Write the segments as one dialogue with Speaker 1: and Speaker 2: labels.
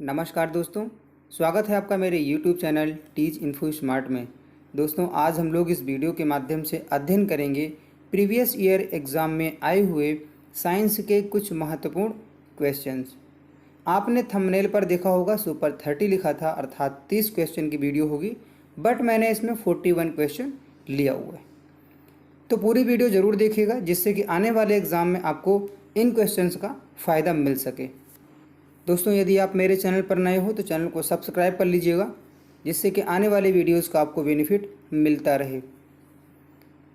Speaker 1: नमस्कार दोस्तों, स्वागत है आपका मेरे YouTube channel teach info smart में। दोस्तों, आज हम लोग इस वीडियो के माध्यम से अध्ययन करेंगे प्रीवियस ईयर एग्ज़ाम में आए हुए साइंस के कुछ महत्वपूर्ण क्वेश्चंस। आपने थंबनेल पर देखा होगा सुपर 30 लिखा था, अर्थात 30 क्वेश्चन की वीडियो होगी, बट मैंने इसमें 41 क्वेश्चन लिया हुआ है। तो पूरी वीडियो ज़रूर देखिएगा, जिससे कि आने वाले एग्ज़ाम में आपको इन क्वेश्चंस का फ़ायदा मिल सके। दोस्तों, यदि आप मेरे चैनल पर नए हो तो चैनल को सब्सक्राइब कर लीजिएगा, जिससे कि आने वाले वीडियोस का आपको बेनिफिट मिलता रहे।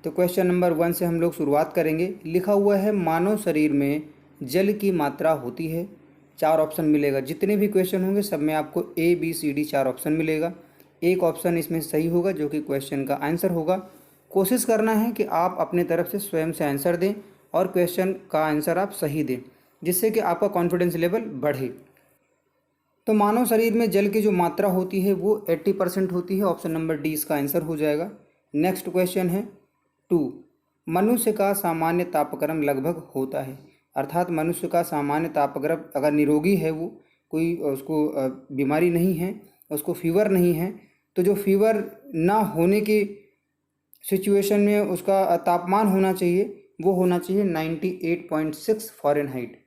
Speaker 1: तो क्वेश्चन नंबर 1 से हम लोग शुरुआत करेंगे। लिखा हुआ है, मानव शरीर में जल की मात्रा होती है। 4 ऑप्शन मिलेगा। जितने भी क्वेश्चन होंगे सब में आपको ABCD 4 ऑप्शन मिलेगा। एक ऑप्शन इसमें सही होगा, जो कि क्वेश्चन का आंसर होगा। कोशिश करना है कि आप अपने तरफ से स्वयं से आंसर दें और क्वेश्चन का आंसर आप सही दें, जिससे कि आपका कॉन्फिडेंस लेवल बढ़े। तो मानव शरीर में जल की जो मात्रा होती है वो 80% होती है। ऑप्शन नंबर डी इसका आंसर हो जाएगा। नेक्स्ट क्वेश्चन है 2। मनुष्य का सामान्य तापक्रम लगभग होता है, अर्थात मनुष्य का सामान्य तापक्रम अगर निरोगी है, वो कोई उसको बीमारी नहीं है, उसको फीवर नहीं है, तो जो फीवर ना होने की सिचुएशन में उसका तापमान होना चाहिए वो होना चाहिए 98.6 फ़ारेनहाइट।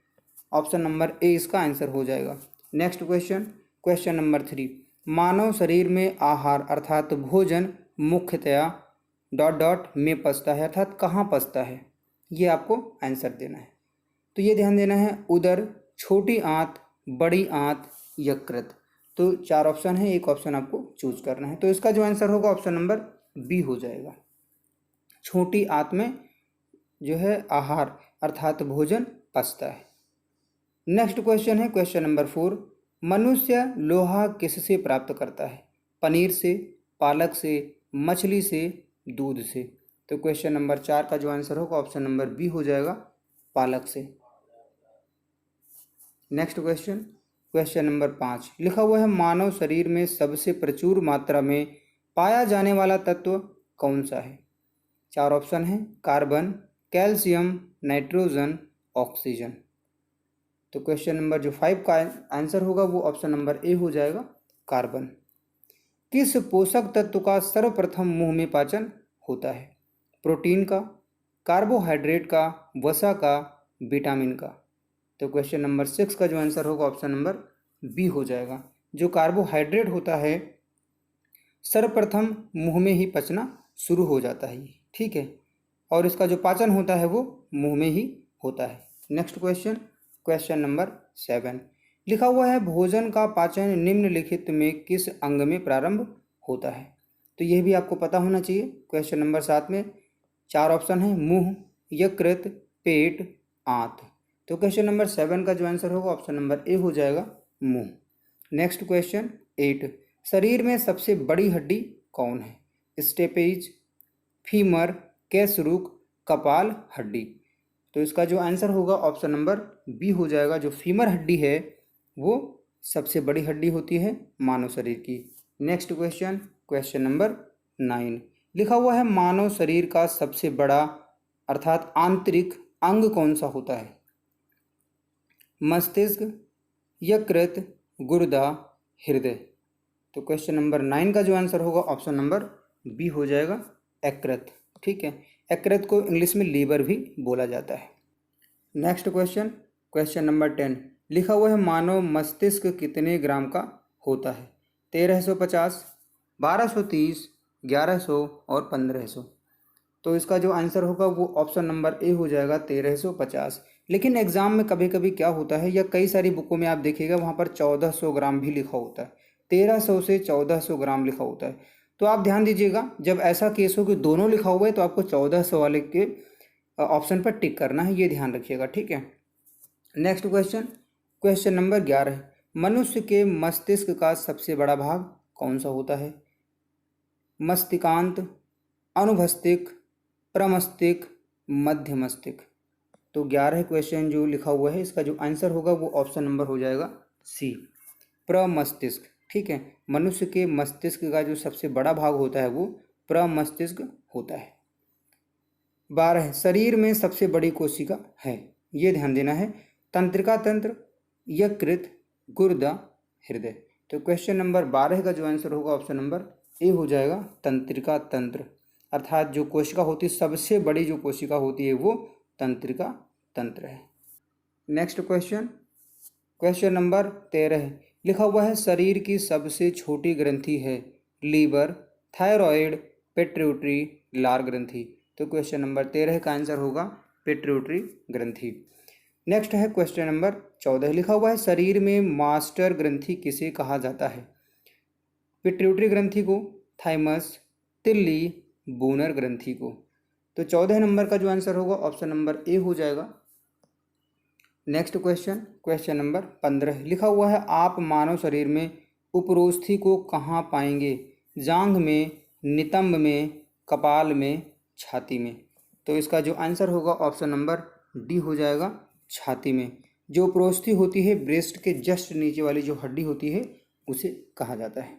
Speaker 1: ऑप्शन नंबर ए इसका आंसर हो जाएगा। Next question number 3। मानव शरीर में आहार अर्थात भोजन मुख्यतया डॉट डॉट में पचता है, अर्थात कहाँ पचता है, ये आपको आंसर देना है। तो ये ध्यान देना है, उदर, छोटी आंत, बड़ी आंत, यकृत। तो 4 ऑप्शन है, एक ऑप्शन आपको चूज करना है। तो इसका जो आंसर होगा ऑप्शन नंबर बी हो जाएगा। छोटी आंत में जो है आहार अर्थात भोजन पचता है। नेक्स्ट क्वेश्चन है क्वेश्चन नंबर 4। मनुष्य लोहा किससे प्राप्त करता है? पनीर से, पालक से, मछली से, दूध से। तो क्वेश्चन नंबर 4 का जो आंसर होगा ऑप्शन नंबर बी हो जाएगा, पालक से। Next question number 5। लिखा हुआ है, मानव शरीर में सबसे प्रचुर मात्रा में पाया जाने वाला तत्व कौन सा है? 4 ऑप्शन है, कार्बन, कैल्शियम, नाइट्रोजन, ऑक्सीजन। तो क्वेश्चन नंबर जो 5 का आंसर होगा वो ऑप्शन नंबर ए हो जाएगा, कार्बन। किस पोषक तत्व का सर्वप्रथम मुंह में पाचन होता है? प्रोटीन का, कार्बोहाइड्रेट का, वसा का, विटामिन का। तो क्वेश्चन नंबर 6 का जो आंसर होगा ऑप्शन नंबर बी हो जाएगा। जो कार्बोहाइड्रेट होता है सर्वप्रथम मुंह में ही पचना शुरू हो जाता है, ठीक है, और इसका जो पाचन होता है वो मुंह में ही होता है। Next question number 7। लिखा हुआ है, भोजन का पाचन निम्नलिखित में किस अंग में प्रारंभ होता है? तो यह भी आपको पता होना चाहिए। क्वेश्चन नंबर 7 में 4 ऑप्शन है, मुंह, यकृत, पेट, आंत। तो क्वेश्चन नंबर 7 का जो आंसर होगा ऑप्शन नंबर ए हो जाएगा, मुंह। Next question 8। शरीर में सबसे बड़ी हड्डी कौन है? स्टेपेज, फीमर, कैसरूक, कपाल हड्डी। तो इसका जो आंसर होगा ऑप्शन नंबर बी हो जाएगा। जो फीमर हड्डी है वो सबसे बड़ी हड्डी होती है मानव शरीर की। Next question number 9। लिखा हुआ है, मानव शरीर का सबसे बड़ा अर्थात आंतरिक अंग कौन सा होता है? मस्तिष्क, यकृत, गुर्दा, हृदय। तो क्वेश्चन नंबर 9 का जो आंसर होगा ऑप्शन नंबर बी हो जाएगा, यकृत, ठीक है। यकृत को इंग्लिश में लीवर भी बोला जाता है। Next question number 10। लिखा हुआ है, मानव मस्तिष्क कितने ग्राम का होता है? 1350, 1230, 1100 और 1500। तो इसका जो आंसर होगा वो ऑप्शन नंबर ए हो जाएगा, 1350। लेकिन एग्जाम में कभी कभी क्या होता है, या कई सारी बुकों में आप देखिएगा वहाँ पर 1400 ग्राम भी लिखा होता है, 1300 से 1400 ग्राम लिखा होता है। तो आप ध्यान दीजिएगा, जब ऐसा केस हो कि दोनों लिखा हुआ है तो आपको 1400 वाले के ऑप्शन पर टिक करना है, ये ध्यान रखिएगा, ठीक है। Next question number 11। मनुष्य के मस्तिष्क का सबसे बड़ा भाग कौन सा होता है? मस्तिष्कांत, अनुभस्तिक, प्रमस्तिष्क, मध्य मस्तिष्क। तो 11 क्वेश्चन जो लिखा हुआ है इसका जो आंसर होगा वो ऑप्शन नंबर हो जाएगा सी, प्रमस्तिष्क, ठीक है। मनुष्य के मस्तिष्क का जो सबसे बड़ा भाग होता है वो प्रमस्तिष्क होता है। 12 शरीर में सबसे बड़ी कोशिका है, ये ध्यान देना है। तंत्रिका तंत्र, यकृत, गुर्दा, हृदय। तो क्वेश्चन नंबर 12 का जो आंसर होगा ऑप्शन नंबर ए हो जाएगा, तंत्रिका तंत्र। अर्थात जो कोशिका होती है, सबसे बड़ी जो कोशिका होती है वो तंत्रिका तंत्र है। नेक्स्ट क्वेश्चन, क्वेश्चन नंबर 13 लिखा हुआ है शरीर की सबसे छोटी ग्रंथि है लीवर, थायराइड, पिट्यूटरी, लार ग्रंथि। तो क्वेश्चन नंबर 13 का आंसर होगा पिट्यूटरी ग्रंथि। नेक्स्ट है क्वेश्चन नंबर 14 लिखा हुआ है शरीर में मास्टर ग्रंथि किसे कहा जाता है? पिट्यूटरी ग्रंथि को, थाइमस, तिल्ली, बूनर ग्रंथि को। तो 14 नंबर का जो आंसर होगा ऑप्शन नंबर ए हो जाएगा। नेक्स्ट क्वेश्चन, क्वेश्चन नंबर 15 लिखा हुआ है आप मानव शरीर में उपरोस्थि को कहाँ पाएंगे? जांघ में, नितंब में, कपाल में, छाती में। तो इसका जो आंसर होगा ऑप्शन नंबर डी हो जाएगा, छाती में। जो उपरोस्थि होती है ब्रेस्ट के जस्ट नीचे वाली जो हड्डी होती है उसे कहा जाता है।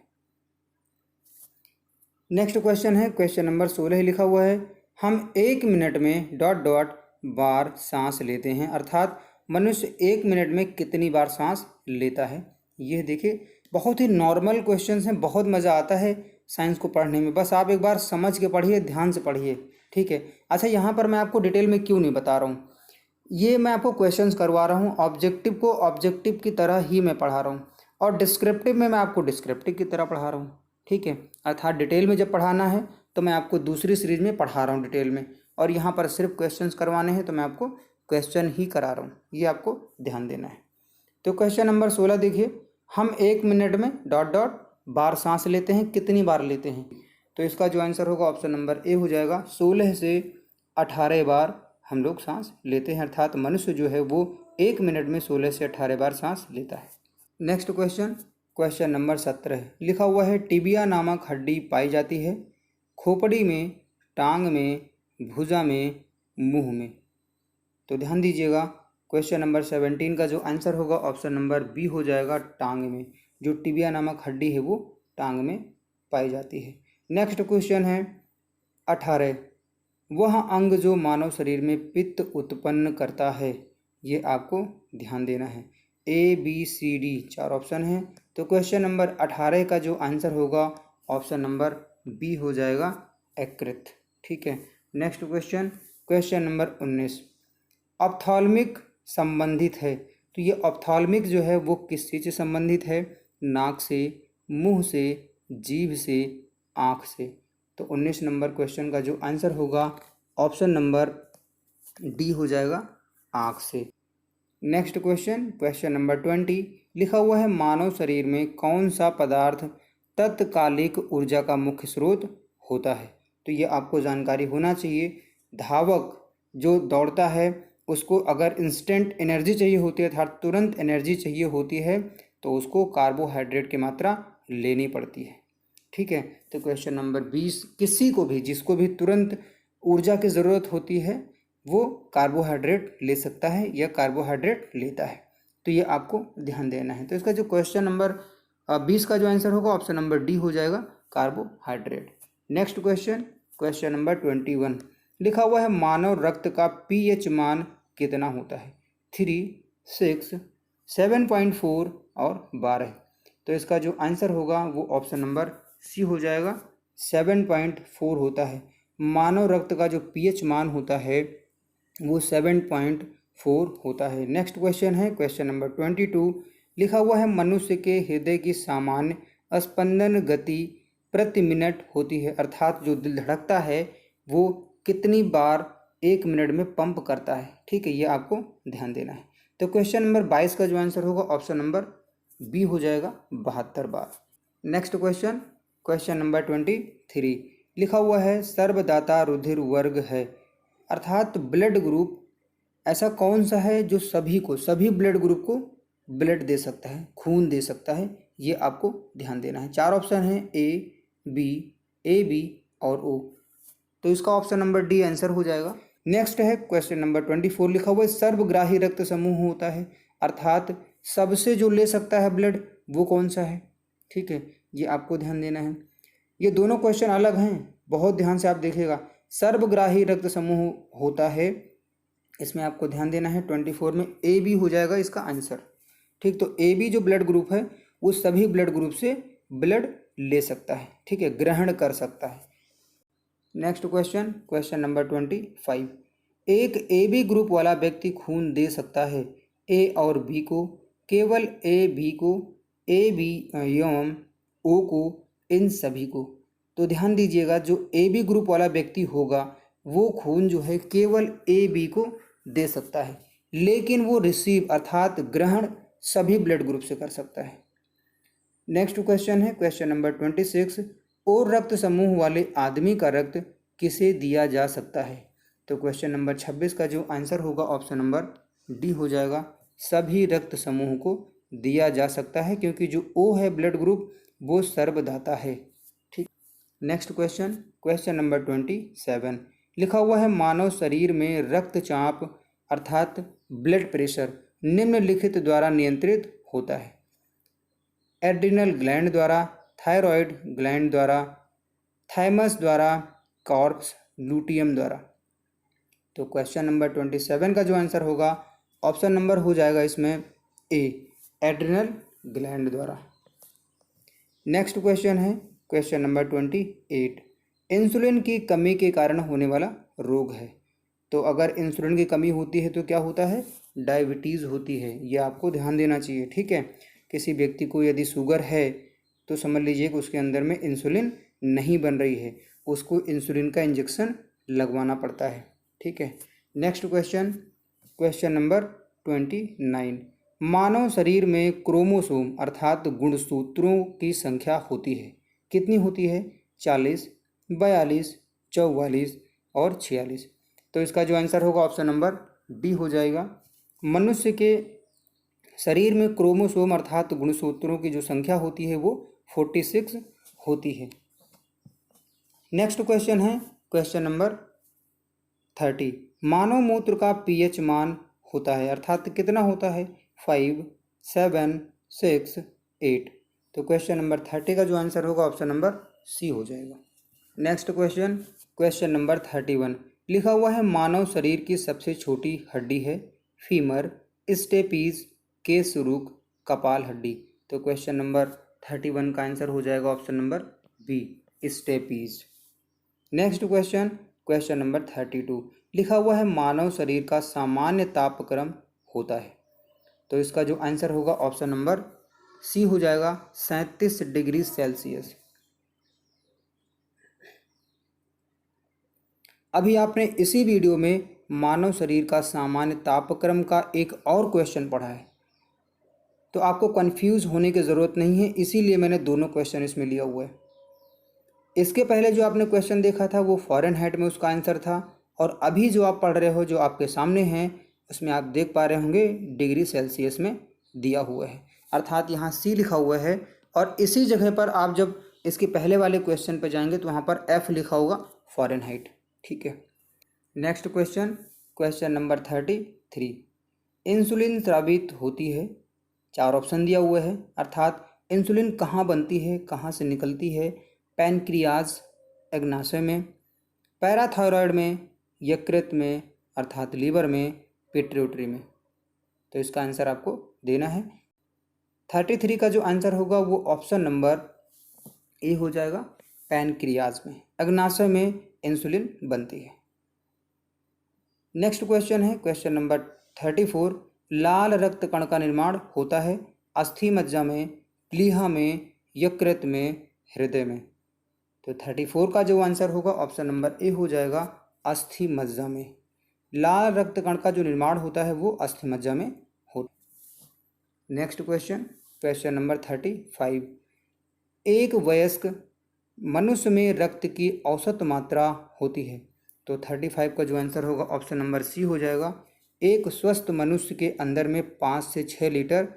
Speaker 1: नेक्स्ट क्वेश्चन है क्वेश्चन नंबर 16 लिखा हुआ है हम 1 मिनट में डॉट डॉट बार सांस लेते हैं, अर्थात मनुष्य 1 मिनट में कितनी बार सांस लेता है? ये देखिए बहुत ही नॉर्मल क्वेश्चंस हैं, बहुत मज़ा आता है साइंस को पढ़ने में। बस आप एक बार समझ के पढ़िए, ध्यान से पढ़िए, ठीक है। अच्छा, यहाँ पर मैं आपको डिटेल में क्यों नहीं बता रहा हूँ, ये मैं आपको क्वेश्चंस करवा रहा हूँ, ऑब्जेक्टिव को ऑब्जेक्टिव की तरह ही मैं पढ़ा रहा हूँ और डिस्क्रिप्टिव में मैं आपको डिस्क्रिप्टिव की तरह पढ़ा रहा हूँ, ठीक है। अर्थात डिटेल में जब पढ़ाना है तो मैं आपको दूसरी सीरीज में पढ़ा रहा हूँ डिटेल में, और यहाँ पर सिर्फ क्वेश्चंस करवाने हैं तो मैं आपको क्वेश्चन ही करा रहा हूँ, ये आपको ध्यान देना है। तो क्वेश्चन नंबर 16 देखिए हम 1 मिनट में डॉट डॉट बार सांस लेते हैं, कितनी बार लेते हैं? तो इसका जो आंसर होगा ऑप्शन नंबर ए हो जाएगा, 16 से 18 बार हम लोग सांस लेते हैं। अर्थात मनुष्य जो है वो 1 मिनट में 16 से 18 बार सांस लेता है। नेक्स्ट क्वेश्चन, क्वेश्चन नंबर 17 लिखा हुआ है टिबिया नामक हड्डी पाई जाती है खोपड़ी में, टांग में, भुजा में, मुंह में। तो ध्यान दीजिएगा क्वेश्चन नंबर 17 का जो आंसर होगा ऑप्शन नंबर बी हो जाएगा, टांग में। जो टिबिया नामक हड्डी है वो टांग में पाई जाती है। नेक्स्ट क्वेश्चन है 18 वह अंग जो मानव शरीर में पित्त उत्पन्न करता है, ये आपको ध्यान देना है। A B C D 4 option है, तो क्वेश्चन नंबर 18 का जो आंसर होगा ऑप्शन नंबर बी हो जाएगा, यकृत, ठीक है। Next question, question number 19 ophthalmic संबंधित है, तो ये ऑप्थाल्मिक जो है वो किस चीज़ से संबंधित है? नाक से, मुंह से, जीभ से, आँख से। तो 19 नंबर क्वेश्चन का जो आंसर होगा ऑप्शन नंबर डी हो जाएगा, आँख से। नेक्स्ट क्वेश्चन, क्वेश्चन नंबर 20 लिखा हुआ है मानव शरीर में कौन सा पदार्थ तत्कालिक ऊर्जा का मुख्य स्रोत होता है? तो ये आपको जानकारी होना चाहिए। धावक जो दौड़ता है उसको अगर इंस्टेंट एनर्जी चाहिए होती है, अर्थात तुरंत एनर्जी चाहिए होती है, तो उसको कार्बोहाइड्रेट की मात्रा लेनी पड़ती है, ठीक है। तो क्वेश्चन नंबर 20 किसी को भी, जिसको भी तुरंत ऊर्जा की ज़रूरत होती है वो कार्बोहाइड्रेट ले सकता है या कार्बोहाइड्रेट लेता है, तो ये आपको ध्यान देना है। तो इसका जो क्वेश्चन नंबर 20 का जो आंसर होगा ऑप्शन नंबर डी हो जाएगा, carbohydrate. Next question, question number 21 लिखा हुआ है मानव रक्त का पीएच मान कितना होता है? 3, 6, 7.4 और 12। तो इसका जो आंसर होगा वो ऑप्शन नंबर सी हो जाएगा, 7.4 होता है। मानव रक्त का जो पीएच मान होता है वो 7.4 होता है। नेक्स्ट क्वेश्चन है क्वेश्चन नंबर 22 लिखा हुआ है मनुष्य के हृदय की सामान्य स्पंदन गति प्रति मिनट होती है, अर्थात जो दिल धड़कता है वो कितनी बार 1 मिनट में पंप करता है, ठीक है, ये आपको ध्यान देना है। तो क्वेश्चन नंबर 22 का जो आंसर होगा ऑप्शन नंबर बी हो जाएगा, 72 बार। नेक्स्ट क्वेश्चन, क्वेश्चन नंबर 23 लिखा हुआ है सर्वदाता रुधिर वर्ग है, अर्थात ब्लड ग्रुप ऐसा कौन सा है जो सभी ब्लड ग्रुप को ब्लड दे सकता है, खून दे सकता है, ये आपको ध्यान देना है। 4 ऑप्शन है ए बी और ओ, तो इसका ऑप्शन नंबर डी आंसर हो जाएगा। नेक्स्ट है क्वेश्चन नंबर 24 लिखा हुआ है सर्वग्राही रक्त समूह होता है, अर्थात सबसे जो ले सकता है ब्लड वो कौन सा है, ठीक है, ये आपको ध्यान देना है। ये दोनों क्वेश्चन अलग हैं, बहुत ध्यान से आप देखिएगा। सर्वग्राही रक्त समूह होता है, इसमें आपको ध्यान देना है। 24 में ए बी हो जाएगा इसका आंसर, ठीक। तो ए बी जो ब्लड ग्रुप है वो सभी ब्लड ग्रुप से ब्लड ले सकता है, ठीक है, ग्रहण कर सकता है। Next question, question number 25। एक ए बी ग्रुप वाला व्यक्ति खून दे सकता है ए और बी को, केवल ए बी को, ए बी एवं ओ को, इन सभी को। तो ध्यान दीजिएगा, जो ए बी ग्रुप वाला व्यक्ति होगा वो खून जो है केवल ए बी को दे सकता है, लेकिन वो रिसीव अर्थात ग्रहण सभी ब्लड ग्रुप से कर सकता है। नेक्स्ट क्वेश्चन है क्वेश्चन नंबर 26। और रक्त समूह वाले आदमी का रक्त किसे दिया जा सकता है? तो क्वेश्चन नंबर 26 का जो आंसर होगा ऑप्शन नंबर डी हो जाएगा, सभी रक्त समूह को दिया जा सकता है, क्योंकि जो ओ है ब्लड ग्रुप वो सर्वधाता है, ठीक। नेक्स्ट क्वेश्चन, क्वेश्चन नंबर 27 लिखा हुआ है, मानव शरीर में रक्तचाप अर्थात ब्लड प्रेशर निम्नलिखित द्वारा नियंत्रित होता है। एड्रिनल ग्लैंड द्वारा, थायराइड ग्लैंड द्वारा, थाइमस द्वारा, कॉर्प्स लूटियम द्वारा। तो क्वेश्चन नंबर 27 का जो आंसर होगा ऑप्शन नंबर हो जाएगा इसमें ए, एड्रिनल ग्लैंड द्वारा। नेक्स्ट क्वेश्चन है क्वेश्चन नंबर 28। इंसुलिन की कमी के कारण होने वाला रोग है। तो अगर इंसुलिन की कमी होती है तो क्या होता है? डायबिटीज़ होती है। ये आपको ध्यान देना चाहिए, ठीक है। किसी व्यक्ति को यदि शुगर है तो समझ लीजिए कि उसके अंदर में इंसुलिन नहीं बन रही है, उसको इंसुलिन का इंजेक्शन लगवाना पड़ता है, ठीक है। Next question, question number 29। मानव शरीर में क्रोमोसोम अर्थात गुणसूत्रों की संख्या होती है, कितनी होती है? 40, 42, 44 और 46। तो इसका जो आंसर होगा ऑप्शन नंबर डी हो जाएगा। मनुष्य के शरीर में क्रोमोसोम अर्थात गुणसूत्रों की जो संख्या होती है वो 46 होती है। नेक्स्ट क्वेश्चन है क्वेश्चन नंबर 30। मानव मूत्र का पीएच मान होता है अर्थात कितना होता है? 5, 7, 6, 8। तो क्वेश्चन नंबर 30 का जो आंसर होगा ऑप्शन नंबर सी हो जाएगा। नेक्स्ट क्वेश्चन, क्वेश्चन नंबर 31 लिखा हुआ है, मानव शरीर की सबसे छोटी हड्डी है फीमर, स्टेपीज, केसुरुक, कपाल हड्डी। तो क्वेश्चन नंबर 31 का आंसर हो जाएगा ऑप्शन नंबर बी, स्टेपीज। नेक्स्ट क्वेश्चन, क्वेश्चन नंबर 32 लिखा हुआ है, मानव शरीर का सामान्य तापक्रम होता है। तो इसका जो आंसर होगा ऑप्शन नंबर सी हो जाएगा, 37 डिग्री सेल्सियस। अभी आपने इसी वीडियो में मानव शरीर का सामान्य तापक्रम का एक और क्वेश्चन पढ़ा है, तो आपको कंफ्यूज होने की ज़रूरत नहीं है, इसीलिए मैंने दोनों क्वेश्चन इसमें लिया हुआ है। इसके पहले जो आपने क्वेश्चन देखा था वो फ़ारेनहाइट में उसका आंसर था, और अभी जो आप पढ़ रहे हो जो आपके सामने हैं उसमें आप देख पा रहे होंगे डिग्री सेल्सियस में दिया हुआ है, अर्थात यहाँ सी लिखा हुआ है। और इसी जगह पर आप जब इसके पहले वाले क्वेश्चन पर जाएंगे तो वहाँ पर एफ लिखा होगा फ़ारेनहाइट, ठीक है। Next question, question number 33। Insulin स्रावित होती है, 4 ऑप्शन दिया हुआ है, अर्थात इंसुलिन कहाँ बनती है, कहाँ से निकलती है? पैनक्रियाज, अग्नाशय में, पैराथायरॉयड में, यकृत में अर्थात लीवर में, पिट्यूटरी में। तो इसका आंसर आपको देना है। 33 का जो आंसर होगा वो ऑप्शन नंबर ए हो जाएगा, पैनक्रियाज में, अग्नाशय में इंसुलिन बनती है। नेक्स्ट क्वेश्चन है क्वेश्चन नंबर 34। लाल रक्त कण का निर्माण होता है अस्थि मज्जा में, प्लीहा में, यकृत में, हृदय में। तो 34 का जो आंसर होगा ऑप्शन नंबर ए हो जाएगा, अस्थि मज्जा में। लाल रक्त कण का जो निर्माण होता है वो अस्थि मज्जा में होता है। Next question, question number 35। एक वयस्क मनुष्य में रक्त की औसत मात्रा होती है। तो 35 का जो आंसर होगा ऑप्शन नंबर सी हो जाएगा, एक स्वस्थ मनुष्य के अंदर में 5 से 6 लीटर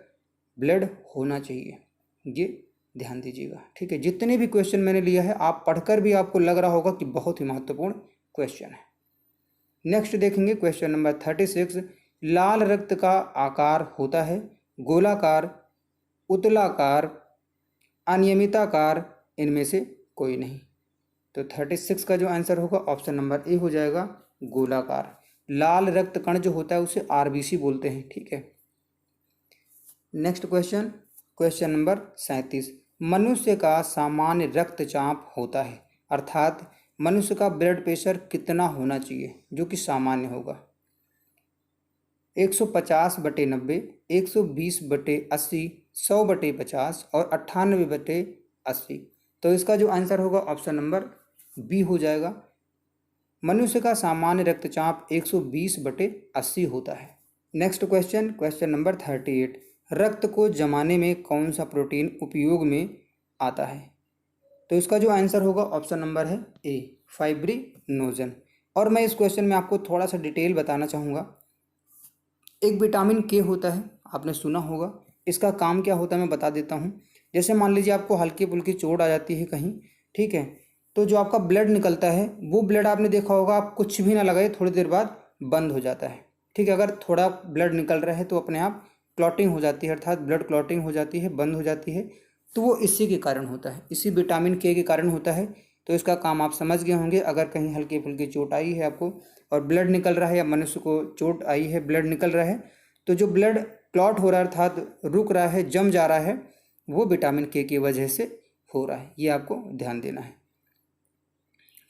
Speaker 1: ब्लड होना चाहिए। ये ध्यान दीजिएगा, ठीक है। जितने भी क्वेश्चन मैंने लिया है आप पढ़कर भी आपको लग रहा होगा कि बहुत ही महत्वपूर्ण क्वेश्चन है। नेक्स्ट देखेंगे क्वेश्चन नंबर 36। लाल रक्त का आकार होता है गोलाकार, उतलाकार, अनियमिताकार, इनमें से कोई नहीं। तो 36 का जो आंसर होगा ऑप्शन नंबर ए हो जाएगा, गोलाकार। लाल रक्त कण जो होता है उसे आरबीसी बोलते हैं, ठीक है। नेक्स्ट क्वेश्चन, क्वेश्चन नंबर 37, मनुष्य का सामान्य रक्तचाप होता है, अर्थात मनुष्य का ब्लड प्रेशर कितना होना चाहिए जो कि सामान्य होगा। 150/90, 120/80, 100/50 और 98/80। तो इसका जो आंसर होगा ऑप्शन नंबर बी हो जाएगा। मनुष्य का सामान्य रक्तचाप 120/80 होता है। नेक्स्ट क्वेश्चन, क्वेश्चन नंबर 38, रक्त को जमाने में कौन सा प्रोटीन उपयोग में आता है? तो इसका जो आंसर होगा ऑप्शन नंबर है ए, फाइब्रिनोजन। और मैं इस क्वेश्चन में आपको थोड़ा सा डिटेल बताना चाहूँगा। एक विटामिन के होता है, आपने सुना होगा। इसका काम क्या होता है मैं बता देता हूँ। जैसे मान लीजिए आपको हल्की फुल्की चोट आ जाती है कहीं, ठीक है, तो जो आपका ब्लड निकलता है वो ब्लड आपने देखा होगा, आप कुछ भी ना लगाए थोड़ी देर बाद बंद हो जाता है। ठीक है, अगर थोड़ा ब्लड निकल रहा है तो अपने आप क्लॉटिंग हो जाती है, अर्थात ब्लड क्लॉटिंग हो जाती है, बंद हो जाती है। तो वो इसी के कारण होता है, इसी विटामिन के कारण होता है। तो इसका काम आप समझ गए होंगे। अगर कहीं हल्की फुल्की चोट आई है आपको और ब्लड निकल रहा है, या मनुष्य को चोट आई है, ब्लड निकल रहा है, तो जो ब्लड क्लॉट हो रहा है अर्थात रुक रहा है, जम जा रहा है, वो विटामिन के की वजह से हो रहा है। ये आपको ध्यान देना है,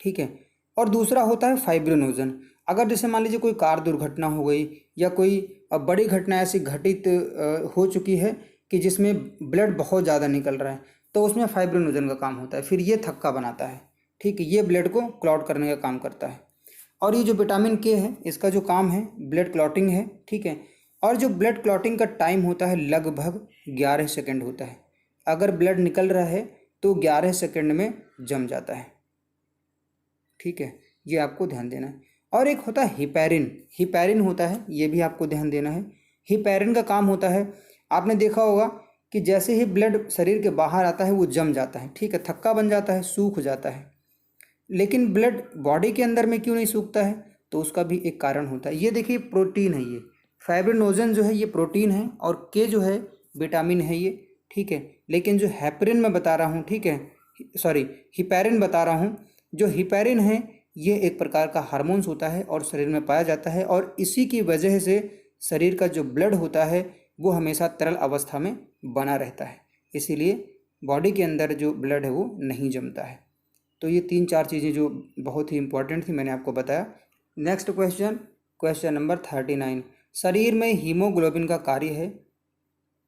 Speaker 1: ठीक है। और दूसरा होता है फाइब्रिनोजन। अगर जैसे मान लीजिए कोई कार दुर्घटना हो गई या कोई बड़ी घटना ऐसी घटित हो चुकी है कि जिसमें ब्लड बहुत ज़्यादा निकल रहा है, तो उसमें फाइब्रिनोजन का काम होता है। फिर ये थक्का बनाता है, ठीक है, ये ब्लड को क्लॉट करने का काम करता है। और ये जो विटामिन के है, इसका जो काम है ब्लड क्लॉटिंग है, ठीक है। और जो ब्लड क्लॉटिंग का टाइम होता है लगभग 11 सेकंड होता है। अगर ब्लड निकल रहा है तो 11 सेकंड में जम जाता है, ठीक है, ये आपको ध्यान देना है। और एक होता है हिपैरिन, हिपैरिन होता है, ये भी आपको ध्यान देना है। हिपैरिन का काम होता है, आपने देखा होगा कि जैसे ही ब्लड शरीर के बाहर आता है वो जम जाता है, ठीक है, थक्का बन जाता है, सूख जाता है। लेकिन ब्लड बॉडी के अंदर में क्यों नहीं सूखता है? तो उसका भी एक कारण होता है। ये देखिए प्रोटीन है, ये फाइब्रिनोजन जो है ये प्रोटीन है और के जो है विटामिन है ये, ठीक है। लेकिन जो हेपरिन मैं बता रहा हूँ, ठीक है, सॉरी हिपैरिन बता रहा हूँ, जो हिपैरिन है ये एक प्रकार का हार्मोन्स होता है और शरीर में पाया जाता है। और इसी की वजह से शरीर का जो ब्लड होता है वो हमेशा तरल अवस्था में बना रहता है, इसीलिए बॉडी के अंदर जो ब्लड है वो नहीं जमता है। तो ये 3-4 चीज़ें जो बहुत ही इंपॉर्टेंट थी मैंने आपको बताया। नेक्स्ट क्वेश्चन, क्वेश्चन नंबर 39, शरीर में हीमोग्लोबिन का कार्य है।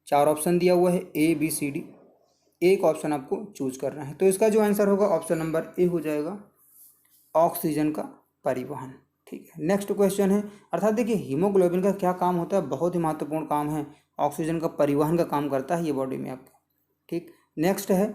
Speaker 1: 4 ऑप्शन दिया हुआ है ए बी सी डी, एक ऑप्शन आपको चूज करना है। तो इसका जो आंसर होगा ऑप्शन नंबर ए हो जाएगा, ऑक्सीजन का परिवहन, ठीक है। नेक्स्ट क्वेश्चन है, अर्थात देखिए हीमोग्लोबिन का क्या काम होता है, बहुत ही महत्वपूर्ण काम है, ऑक्सीजन का परिवहन का काम करता है ये बॉडी में आपके, ठीक। नेक्स्ट है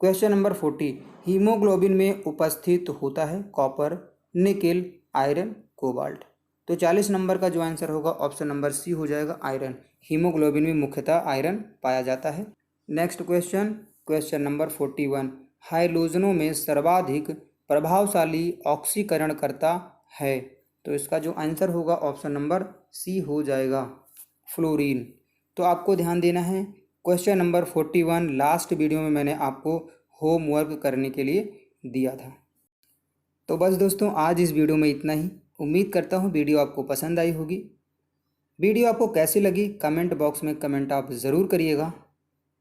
Speaker 1: क्वेश्चन नंबर 40, हीमोग्लोबिन में उपस्थित होता है कॉपर, निकेल, आयरन, कोबाल्ट। तो 40 नंबर का जो आंसर होगा ऑप्शन नंबर सी हो जाएगा, आयरन। हीमोग्लोबिन में मुख्यतः आयरन पाया जाता है। नेक्स्ट क्वेश्चन, क्वेश्चन नंबर 41, हाइलोजनों में सर्वाधिक प्रभावशाली ऑक्सीकरण करता है। तो इसका जो आंसर होगा ऑप्शन नंबर सी हो जाएगा, फ्लोरीन। तो आपको ध्यान देना है, क्वेश्चन नंबर 41 लास्ट वीडियो में मैंने आपको होमवर्क करने के लिए दिया था। तो बस दोस्तों आज इस वीडियो में इतना ही। उम्मीद करता हूँ वीडियो आपको पसंद आई होगी। वीडियो आपको कैसी लगी कमेंट बॉक्स में कमेंट आप ज़रूर करिएगा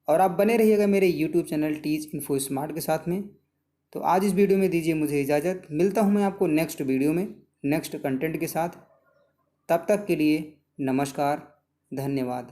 Speaker 1: और आप बने रहिएगा मेरे YouTube channel teach info smart के साथ में। तो आज इस वीडियो में दीजिए मुझे इजाज़त, मिलता हूँ मैं आपको नेक्स्ट वीडियो में नेक्स्ट कंटेंट के साथ। तब तक के लिए नमस्कार, धन्यवाद।